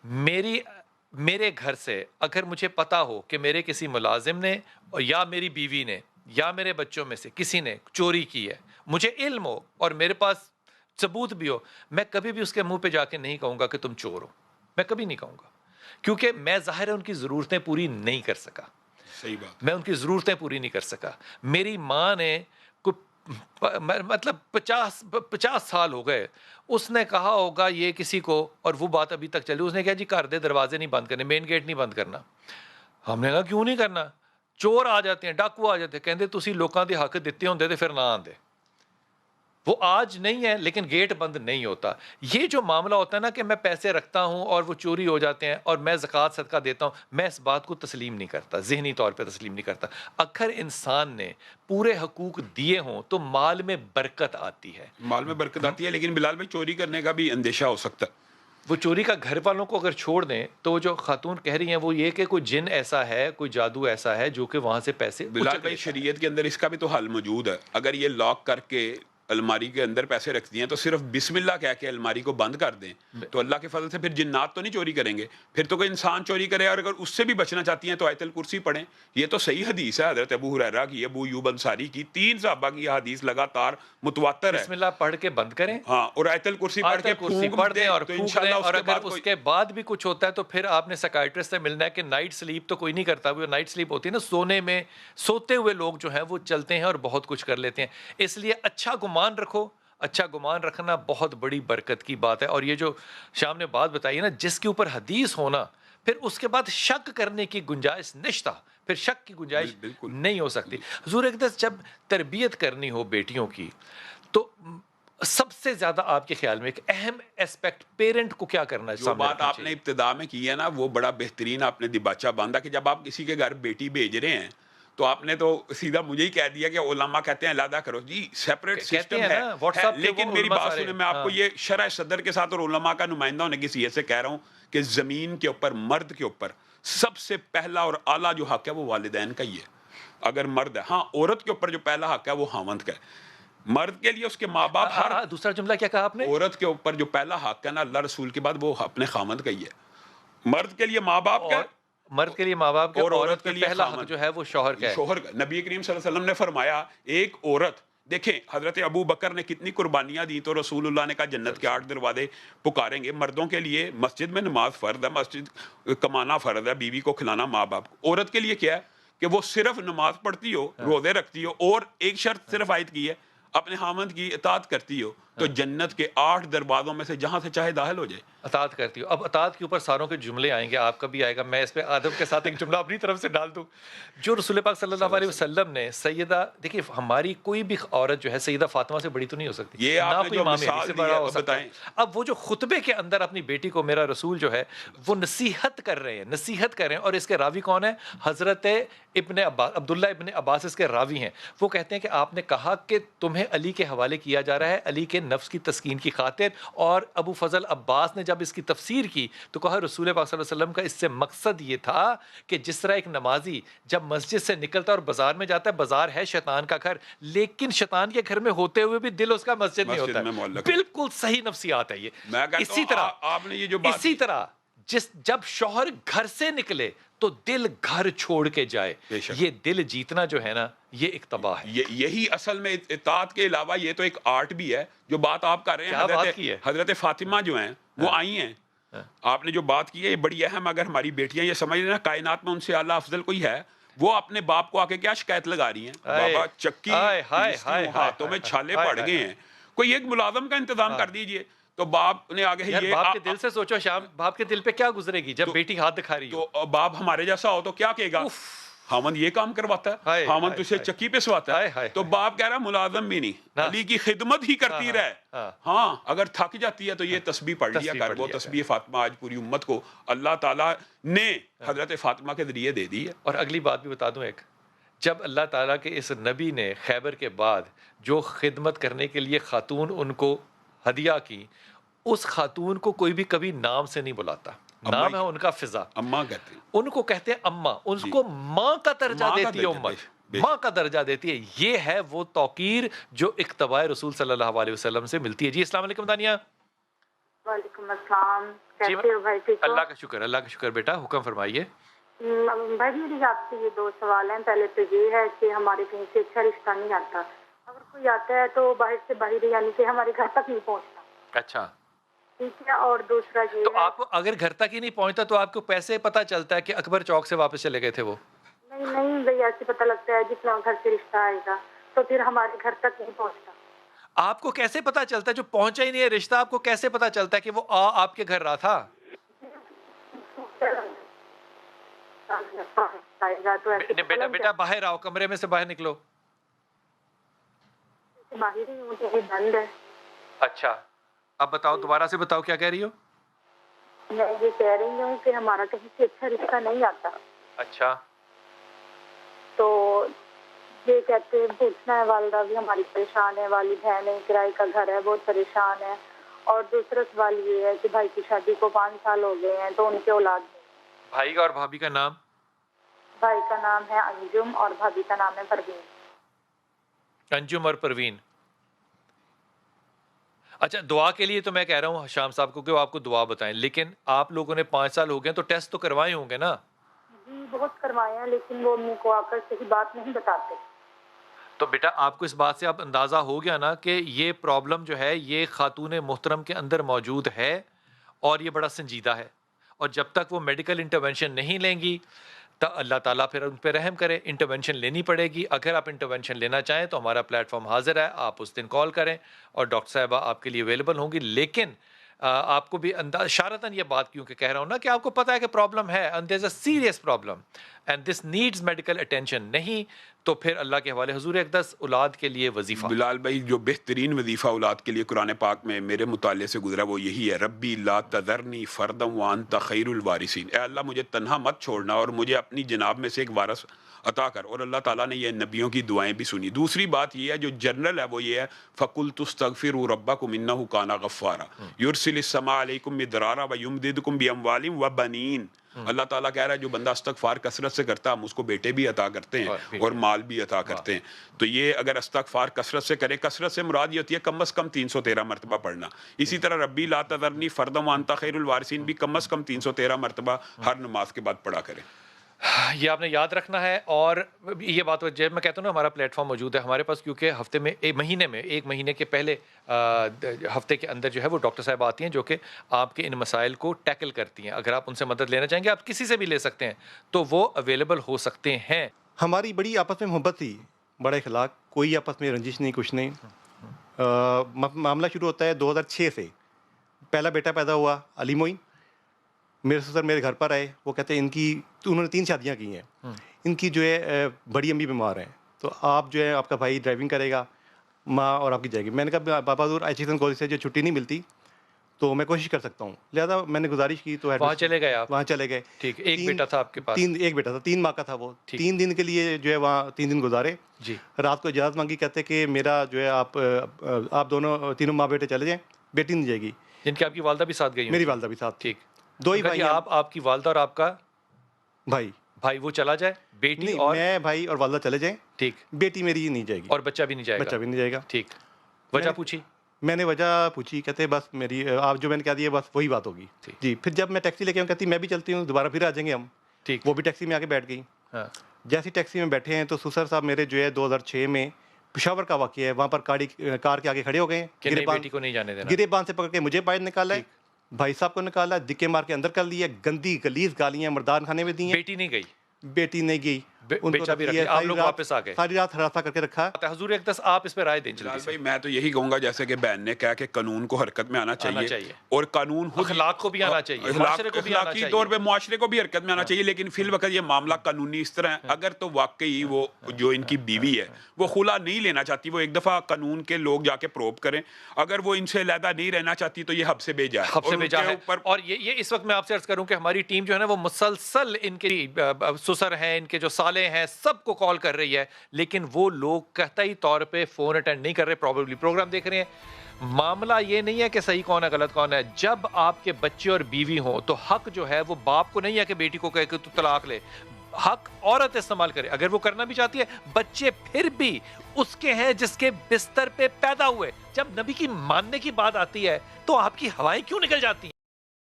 میری میرے گھر سے اگر مجھے پتا ہو کہ میرے کسی ملازم نے یا میری بیوی نے یا میرے بچوں میں سے کسی نے چوری کی ہے، مجھے علم ہو اور میرے پاس ثبوت بھی ہو، میں کبھی بھی اس کے منہ پہ جا کے نہیں کہوں گا کہ تم چور ہو، میں کبھی نہیں کہوں گا، کیونکہ میں ظاہر ہے ان کی ضرورتیں پوری نہیں کر سکا، صحیح بات میں ان کی ضرورتیں پوری نہیں کر سکا۔ میری ماں نے مطلب 50 سال ہو گئے، اس نے کہا ہوگا یہ کسی کو، اور وہ بات ابھی تک چلی، اس نے کہا جی گھر دے دروازے نہیں بند کرنے، مین گیٹ نہیں بند کرنا۔ ہم نے کہا کیوں نہیں کرنا؟ چور آ جاتے ہیں، ڈاکو آ جاتے ہیں، کہندے تسی لوکاں دے حق دیتے ہوندے تے پھر نہ آندے۔ وہ آج نہیں ہے لیکن گیٹ بند نہیں ہوتا۔ یہ جو معاملہ ہوتا ہے نا کہ میں پیسے رکھتا ہوں اور وہ چوری ہو جاتے ہیں اور میں زکوٰۃ صدقہ دیتا ہوں، میں اس بات کو تسلیم نہیں کرتا، ذہنی طور پہ تسلیم نہیں کرتا۔ اگر انسان نے پورے حقوق دیے ہوں تو مال میں برکت آتی ہے۔ مال میں برکت آتی ہے، لیکن بلال بھائی چوری کرنے کا بھی اندیشہ ہو سکتا ہے۔ وہ چوری کا گھر والوں کو اگر چھوڑ دیں تو جو خاتون کہہ رہی ہیں وہ یہ کہ کوئی جن ایسا ہے، کوئی جادو ایسا ہے جو کہ وہاں سے پیسے بلال اچک بھائی لیتا ہے۔ شریعت کے اندر اس کا بھی تو حل موجود ہے۔ اگر یہ لاک کر کے الماری کے اندر پیسے رکھتی ہیں تو صرف بسم اللہ کہہ کے الماری کو بند کر دیں تو اللہ کے فضل سے پھر جنات تو نہیں چوری کریں گے، پھر تو کوئی انسان چوری کرے، اور اگر اس سے بھی بچنا چاہتی ہیں تو آیت الکرسی پڑھیں۔ یہ تو صحیح حدیث ہے، حضرت ابو ہریرہ کی، ابو ایوب انصاری کی، 3 صحابہ کی یہ حدیث لگاتار متواتر ہے۔ بسم اللہ پڑھ کے بند کریں، ہاں، اور آیت الکرسی پڑھ آیت کے الکرسی پھونک پڑھ دیں اور تو پھونک دیں، انشاءاللہ اور اس کے اگر بعد اس کوئی کے بعد بھی کچھ ہوتا ہے تو پھر آپ نے سائیکٹرسٹ سے ملنا ہے کہ نائٹ سلیپ تو کوئی نہیں کرتا، وہ نائٹ سلیپ ہوتی ہے نا، سونے میں سوتے ہوئے لوگ جو ہیں وہ چلتے ہیں اور بہت کچھ کر لیتے ہیں۔ اس لیے اچھا گمان رکھو، اچھا گمان رکھنا بہت بڑی برکت کی بات ہے۔ اور یہ جو شام نے بات بتائی ہے نا، جس کے اوپر حدیث ہونا پھر اس کے بعد شک کرنے کی گنجائش نشتا، پھر شک کی گنجائش بالکل نہیں ہو سکتی۔ حضور اقدس جب تربیت کرنی ہو بیٹیوں کی تو سب سے زیادہ آپ کے خیال میں ایک اہم ایسپیکٹ پیرنٹ کو کیا کرنا ہے؟ جو سامنے بات رکھنی آپ نے چاہیے؟ ابتدا میں کی ہے نا، وہ بڑا بہترین آپ نے دباچہ باندھا کہ جب آپ کسی کے گھر بیٹی بھیج رہے ہیں تو آپ نے تو سیدھا مجھے ہی کہہ دیا کہ علماء کہتے ہیں علیحدہ کرو، جی سیپریٹ کہتے سسٹم ہیں ہے، نا واٹس ایپ کے وہ لیکن میری علماء بات سارے، سنیں، میں آپ ہاں کو یہ شرح صدر کے ساتھ اور علماء کا نمائندہ ہونے کی حیثیت سے کہہ رہا ہوں کہ زمین کے اوپر مرد کے اوپر سب سے پہلا اور اعلیٰ جو حق ہے وہ والدین کا ہی ہے، اگر مرد ہے۔ ہاں، عورت کے اوپر جو پہلا حق ہے وہ خاوند کا ہے۔ مرد کے لیے اس کے ماں باپ ہر، دوسرا جملہ کیا کہا آپ نے؟ عورت کے اوپر جو پہلا حق ہے نا اللہ رسول کے بعد وہ اپنے خاوند کا ہی ہے۔ مرد کے لیے ماں باپ کا اور مرد کے لیے ماں باپ کے، اور عورت کے پہ لیے پہلا حق خاوند، جو ہے وہ شوہر کا ہے۔ شوہر کا۔ نبی کریم صلی اللہ علیہ وسلم نے فرمایا ایک عورت، دیکھیں حضرت ابو بکر نے کتنی قربانیاں دی تو رسول اللہ نے کہا جنت کے 8 دروازے پکاریں گے۔ مردوں کے لیے مسجد میں نماز فرض ہے، مسجد کمانا فرض ہے، بیوی کو کھلانا، ماں باپ کو۔ عورت کے لیے کیا ہے کہ وہ صرف نماز پڑھتی ہو، روزے رکھتی ہو، اور ایک شرط صرف عائد کی ہے، اپنے خاوند کی اطاعت کرتی ہو، تو جنت کے 8 دروازوں میں سے جہاں سے چاہے داخل ہو جائے۔ اطاعت کرتی ہوں۔ اب اطاعت کے اوپر ساروں کے جملے آئیں گے، آپ کا بھی آئے گا، میں اس پہ ادب کے ساتھ ایک جملہ اپنی طرف سے ڈال دوں۔ جو رسول پاک صلی اللہ علیہ وسلم نے سیدہ، دیکھیے ہماری کوئی بھی عورت جو ہے سیدہ فاطمہ سے بڑی تو نہیں ہو سکتی، یہ آپ نہ نے کوئی جو امام مہدی مثال سے دی بڑا ہے ہو اب سکتا ہے۔ بتائیں۔ اب وہ جو خطبے کے اندر اپنی بیٹی کو میرا رسول جو ہے وہ نصیحت کر رہے ہیں، نصیحت کر رہے ہیں، اور اس کے راوی کون ہے؟ حضرت ابن عباس، عبداللہ ابن عباس اس کے راوی ہیں۔ وہ کہتے ہیں کہ آپ نے کہا کہ تمہیں علی کے حوالے کیا جا رہا ہے علی کے نفس کی تسکین کی خاطر، اور ابو فضل عباس نے جب اس کی تفسیر کی تو کہا رسول پاک صلی اللہ علیہ وسلم کا اس سے مقصد یہ تھا کہ جس طرح ایک نمازی جب مسجد سے نکلتا ہے اور بازار میں جاتا ہے، بازار ہے شیطان کا گھر، لیکن شیطان کے گھر میں ہوتے ہوئے بھی دل اس کا مسجد نہیں ہوتا میں ہے۔ معلق ہے۔ بالکل صحیح نفسیات ہے یہ۔ میں کہتا اسی ہوں طرح آپ نے یہ جو بات اسی طرح جب شوہر گھر سے نکلے تو دل گھر چھوڑ کے جائے، بے شک، یہ دل جیتنا جو ہے نا یہ ایک تباہ ہے۔ یہی اصل میں اطاعت کے علاوہ یہ تو ایک آرٹ بھی ہے جو بات آپ کر رہے ہیں۔ کیا بات کی ہے؟ حضرت فاطمہ جو ہیں وہ آئی ہیں، آپ نے جو بات کی ہے یہ بڑی اہم، اگر ہماری بیٹیاں یہ سمجھ رہے ہیں کائنات میں ان سے اعلیٰ افضل کوئی ہے، وہ اپنے باپ کو آ کے کیا شکایت لگا رہی ہیں، بابا چکی ہاتھوں میں چھالے پڑ گئے ہیں، کوئی ایک ملازم کا انتظام کر دیجئے۔ تو باپ نے آگے یار باپ کے دل سے سوچو شام، باپ کے دل پہ کیا گزرے گی جب بیٹی ہاتھ دکھا رہی ہو؟ تو باپ ہمارے جیسا ہو تو کیا کہے گا، خامند یہ کام کرواتا ہے، خامند تجھے چکی پہ سواتا ہے، تو باپ کہہ رہا ملازم بھی نہیں، علی کی خدمت ہی کرتی رہے۔ ہاں، اگر تھک جاتی ہے تو یہ تسبیح پڑھ لیا کر، وہ تسبیح فاطمہ آج پوری امت کو اللہ تعالیٰ نے حضرت فاطمہ کے ذریعے دے دی ہے۔ اور اگلی بات بھی بتا دوں ایک، جب اللہ تعالیٰ کے اس نبی نے خیبر کے بعد جو خدمت کرنے کے لیے خاتون ان کو ہدیہ کی، اس خاتون کو کوئی بھی کبھی نام سے نہیں بلاتا، نام ہے ان کا فضا، اماں کہتے ہیں، ان کو کہتے ہیں اماں، ان کو ماں کا درجہ دیتی ہے امت، ماں کا درجہ دیتی ہے۔ یہ ہے وہ توقیر جو اقتباء رسول صلی اللہ علیہ وسلم سے ملتی ہے۔ جی السلام علیکم دانیہ۔ وعلیکم السلام، جی کیسے ہو بھائی؟ ٹھیک ہو؟ اللہ کا شکر بیٹا، حکم فرمائیے. بھائی میری آپ سے یہ 2 سوال ہیں. پہلے تو یہ ہے کہ ہمارے کہیں سے اچھا رشتہ نہیں آتا. اگر کوئی آتا ہے تو باہر سے باہر یعنی کہ ہمارے گھر تک نہیں پہنچتا. اچھا، ٹھیک ہے. اور دوسرا تو یہ ہے، آپ کو اگر گھر تک ہی نہیں پہنچتا تو آپ کو پیسے پتہ چلتا ہے کہ اکبر چوک سے واپس چلے گئے تھے وہ؟ نہیں نہیں بھائی، ایسے پتہ لگتا ہے جتنا گھر سے رشتہ آئے گا تو پھر ہمارے گھر تک نہیں پہنچتا. آپ کو کیسے پتہ چلتا ہے جو پہنچا ہی نہیں ہے رشتہ؟ آپ کو کیسے پتہ چلتا ہے کہ وہ آپ کے گھر رہا تھا؟ آئے گا تو ایسے پتہ لگ بیٹا باہر آؤ، کمرے میں سے باہر نکلو. جائے. باہر ہی ہوں، ٹی وی بند ہے. اچھا، اب بتاؤ، دوبارہ سے بتاؤ کیا کہہ رہی ہو؟ میں یہ کہہ رہی ہوں کہ ہمارا کہیں سے اچھا رشتہ نہیں آتا. اچھا، تو یہ کہتے ہیں پوچھنا ہے، والدہ بھی ہماری پریشان ہے، والد ہے نہیں، کرائے کا گھر ہے، بہت پریشان ہے. اور دوسرا سوال یہ ہے کہ بھائی کی شادی کو 5 سال ہو گئے ہیں تو ان کے اولاد نہیں. بھائی کا اور بھابھی کا نام؟ بھائی کا نام ہے انجم اور بھابھی کا نام ہے پروین. انجم اور پروین. اچھا، دعا کے لیے تو میں کہہ رہا ہوں شام صاحب کو کہ وہ آپ کو دعا بتائیں، لیکن آپ لوگوں نے 5 سال ہو گئے تو ٹیسٹ تو کروائے ہوں گے نا؟ جی بہت کروائے ہیں، لیکن وہ امی کو آ کر صحیح بات نہیں بتاتے. تو بیٹا آپ کو اس بات سے اب اندازہ ہو گیا نا کہ یہ پرابلم جو ہے یہ خاتون محترم کے اندر موجود ہے اور یہ بڑا سنجیدہ ہے. اور جب تک وہ میڈیکل انٹرونشن نہیں لیں گی تو اللہ تعالیٰ پھر ان پہ رحم کرے. انٹرونشن لینی پڑے گی. اگر آپ انٹرونشن لینا چاہیں تو ہمارا پلیٹ فارم حاضر ہے، آپ اس دن کال کریں اور ڈاکٹر صاحبہ آپ کے لیے اویلیبل ہوں گی. لیکن آپ کو بھی اشارتاً یہ بات کیوں کہ کہہ رہا ہوں نا کہ آپ کو پتہ ہے کہ پرابلم ہے and there's a serious problem and this needs medical attention. نہیں تو پھر اللہ کے حوالے حضور اقدس اولاد کے لیے وظیفہ. بلال بھائی، جو بہترین وظیفہ اولاد کے لیے قرآن پاک میں میرے مطالعے سے گزرا وہ یہی ہے، ربی لا تذرنی فردا وانت خیر الوارثین. اے اللہ مجھے تنہا مت چھوڑنا اور مجھے اپنی جناب میں سے ایک وارث عطا کر. اور اللہ تعالیٰ نے یہ نبیوں کی دعائیں بھی سنی. دوسری بات یہ ہے جو جنرل ہے وہ یہ ہے، فَقُلْتُ اسْتَغْفِرُوا رَبَّكُمْ إِنَّهُ كَانَ غَفَّارًا يُرْسِلِ السَّمَاءَ عَلَيْكُمْ مِدْرَارًا وَيُمْدِدْكُمْ بِأَمْوَالٍ وَبَنِينَ. اللہ تعالیٰ کہہ رہا ہے جو بندہ استغفار کثرت سے کرتا ہے ہم اس کو بیٹے بھی عطا کرتے ہیں اور مال بھی عطا کرتے ہیں. تو یہ اگر استغفار کثرت سے کریں، کثرت سے مراد یہ ہوتی ہے کم از کم 313 مرتبہ پڑھنا. اسی طرح ربی لا تذرنی فردا وانت خیر الوارثین بھی کم از کم 313 مرتبہ ہر نماز کے بعد پڑھا کریں. یہ آپ نے یاد رکھنا ہے. اور یہ بات جب میں کہتا ہوں نا ہمارا پلیٹ فارم موجود ہے ہمارے پاس، کیونکہ ہفتے میں ایک مہینے کے پہلے ہفتے کے اندر جو ہے وہ ڈاکٹر صاحب آتی ہیں جو کہ آپ کے ان مسائل کو ٹیکل کرتی ہیں. اگر آپ ان سے مدد لینا چاہیں گے آپ کسی سے بھی لے سکتے ہیں تو وہ اویلیبل ہو سکتے ہیں. ہماری بڑی آپس میں محبت تھی، بڑا اخلاق، کوئی آپس میں رنجش نہیں، کچھ نہیں. معاملہ شروع ہوتا ہے 2006 سے. پہلا بیٹا پیدا ہوا علی معین. میرے سسر میرے گھر پر آئے، وہ کہتے ہیں انہوں نے 3 شادیاں کی ہیں، ان کی جو ہے بڑی امی بیمار ہیں تو آپ جو ہے آپ کا بھائی ڈرائیونگ کرے گا، ماں اور آپ کی جائے گی. میں نے کہا بابا حضور ایچ کالج سے جو چھٹی نہیں ملتی تو میں کوشش کر سکتا ہوں. لہٰذا میں نے گزارش کی تو وہاں چلے گئے آپ؟ وہاں چلے گئے. ٹھیک. ایک بیٹا تھا آپ کے پاس؟ ایک بیٹا تھا، 3 ماہ کا تھا وہ. 3 دن کے لیے جو ہے وہاں 3 دن گزارے. جی. رات کو اجازت مانگی، کہتے کہ میرا جو ہے آپ دونوں تینوں ماں بیٹے چلے جائیں، بیٹی نہیں جائے گی. جن کی آپ کی والدہ بھی ساتھ گئی؟ میری والدہ بھی ساتھ. ٹھیک. 2 ہی بھائی. آپ کی والدہ اور آپ کا بھائی وہ چلا جائے، بیٹی نہیں، اور میں بھائی اور والدہ چلے جائیں. ٹھیک. بیٹی میری نہیں جائے گی اور بچہ بھی نہیں جائے گا؟ بچہ بھی نہیں جائے گا. ٹھیک. وجہ پوچھی؟ میں نے وجہ پوچھی، کہتے بس میری آپ جو میں نے کہہ دیا بس وہی بات ہوگی. جی. پھر جب میں ٹیکسی لے کے آؤں کہتی میں بھی چلتی ہوں، دوبارہ پھر آ جائیں گے ہم. ٹھیک. وہ بھی ٹیکسی میں آ کے بیٹھ گئی. جیسی ٹیکسی میں بیٹھے ہیں تو سسر صاحب میرے جو ہے 2006 میں پشاور کا واقعہ ہے، وہاں پر کار کے آگے کھڑے ہو گئے، بیٹی کو نہیں جانے دینا، گرے باندھ سے پکڑ کے مجھے باہر نکالا ہے، بھائی صاحب کو نکالا، دکے مار کے اندر کر لیا، گندی گلیز گالیاں مردان خانے میں دی ہیں. بیٹی نہیں گئی؟ بیٹی نہیں گئی. بیچا بھی رکھا. آپ لوگ واپس آ گئے؟ ساری رات ہراساں کر کے رکھا. حضور اقدس آپ اس پہ رائے دیں. بلال بھائی میں تو یہی کہوں گا جیسے کہ بہن نے کہا کہ قانون کو حرکت میں آنا چاہیے اور قانون اخلاق کو بھی آنا چاہیے، معاشرے کو بھی آنا اخلاقی چاہیے، طور پہ معاشرے کو بھی حرکت میں آنا چاہیے. لیکن فی الوقت یہ معاملہ قانونی اس طرح ہے، اگر تو واقعی وہ جو ان کی بیوی ہے وہ خلا نہیں لینا چاہتی، وہ ایک دفعہ قانون کے لوگ جا کے پروب کریں. اگر وہ ان سے علیحدہ نہیں رہنا چاہتی تو یہ حب سے بھیجا ہے. اور یہ اس وقت میں آپ سے عرض کروں کہ ہماری ٹیم جو ہے نا وہ مسلسل ان کے سسر ہیں، ان کے جو سالے ہیں، سب کو کال کر رہی ہے، لیکن وہ لوگ قطعی طور پہ فون اٹینڈ نہیں کر رہے، پروبیبلی پروگرام دیکھ رہے ہیں. معاملہ یہ نہیں ہے کہ صحیح کون ہے غلط کون ہے. جب آپ کے بچے اور بیوی ہوں تو حق جو ہے وہ باپ کو نہیں ہے کہ بیٹی کو کہے کہ تو طلاق لے. حق عورت استعمال کرے. اگر وہ کرنا بھی چاہتی ہے, بچے پھر بھی اس کے ہیں جس کے بستر پہ پیدا ہوئے. جب نبی کی ماننے کی بات آتی ہے تو آپ کی ہوائیں کیوں نکل جاتی ہیں؟